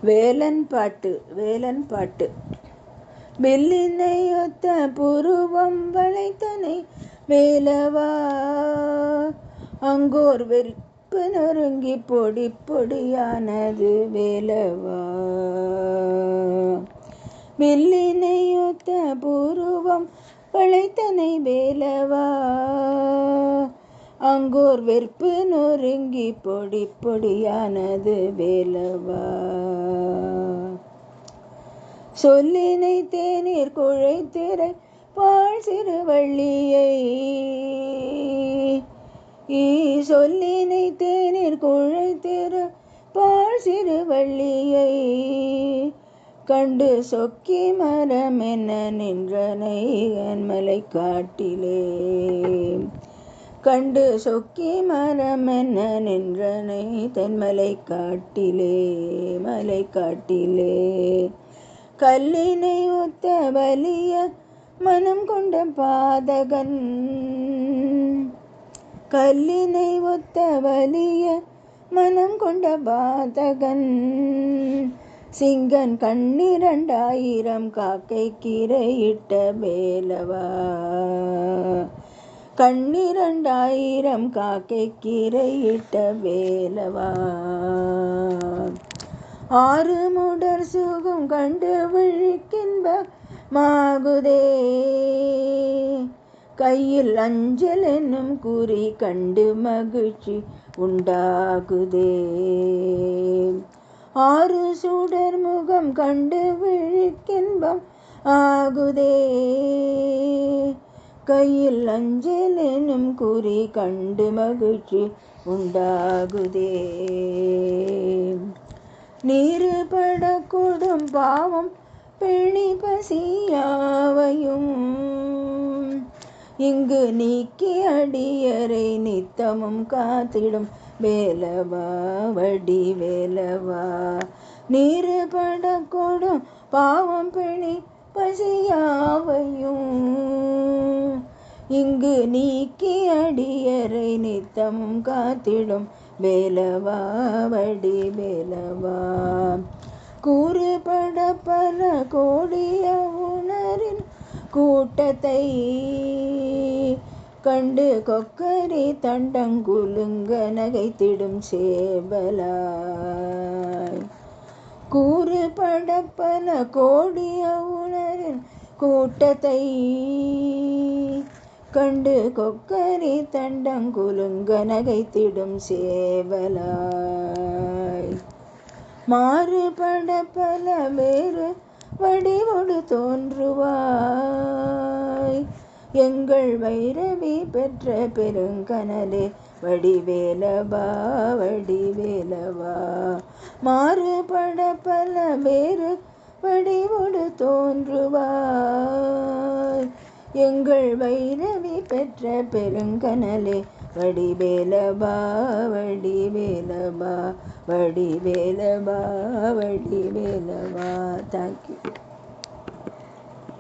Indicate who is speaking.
Speaker 1: வேலன் பாட்டு. வில்லினை ஒத்த புருவம் வளைத்தனை வேலவா, அங்கோர் வெறுப்பு நொறுங்கி பொடி பொடியானது வேலவா. வில்லினை ஒத்த புருவம் வளைத்தனை வேலவா, அங்கோர் வெறுப்பு நொறுங்கி பொடி பொடியானது வேலவா. சொல்லினை தேநீர் குழைத்திரை பால் சிறுவள்ளியை, சொல்லினை தேநீர் குழைத்திரை பால் சிறுவள்ளியை, கண்டு சொக்கி மரம் என்ன நின்றனை மலை காட்டிலே. கண்டு சொக்கி மரம் என்ன நின்றனை தென்மலை காட்டிலே, மலை காட்டிலே. கல்லினை ஒத்த வலிய மனம் கொண்ட பாதகன், கல்லினை ஒத்த வலிய மனம் கொண்ட பாதகன், சிங்கன் 12,000 காக்கை கீரையிட்ட வேலவா. 12,000 காக்கை கீரையிட்ட வேலவா. 6 முடர் சுகம் கண்டு விழிக்கின்ப மாகுதே, கையில் அஞ்சல் என்னும் குறி கண்டு மகிழ்ச்சி உண்டாகுதே. 6 சுடர் முகம் கண்டு விழிக்கின்பம் ஆகுதே, கையில் அஞ்சல் என்னும் குறி கண்டு மகிழ்ச்சி உண்டாகுதே. நீருபட கொடும் பாவம் பிணி பசியாவையும், இங்கு நீக்கி அடியரை நித்தமும் காத்திடும் வேலவா, வடி வேலவா. நீருபட கொடும் பாவம் பிணி பசியாவையும், இங்கு நீக்கி அடியரை நித்தமும் காத்திடும் வேலவா, வடி வேலவா. கூறுபட பல கோடிய உணரின் கூட்டத்தை, கண்டு கொக்கரி தண்டங்குலுங்க நகைத்திடும் சேவலாய். கூறுபட பல கோடிய உணரின் கூட்டத்தை, கண்டு கொக்கரி தண்டங்குலுங்க நகைத்திடும் சேவலாய். மாறுபட பல வேறு வடிவொடு தோன்றுவாய், எங்கள் வைரவி பெற்ற பெருங்கனலே வடிவேலவா, வடிவேலவா. மாறுபட பல வேறு வடிவொடு தோன்றுவாய், எங்கள் வைரவி பெற்ற பெருங்கனலே வடிவேலவா, வடிவேலவா, வடிவேலவா, வடிவேலவா. தேங்க்யூ.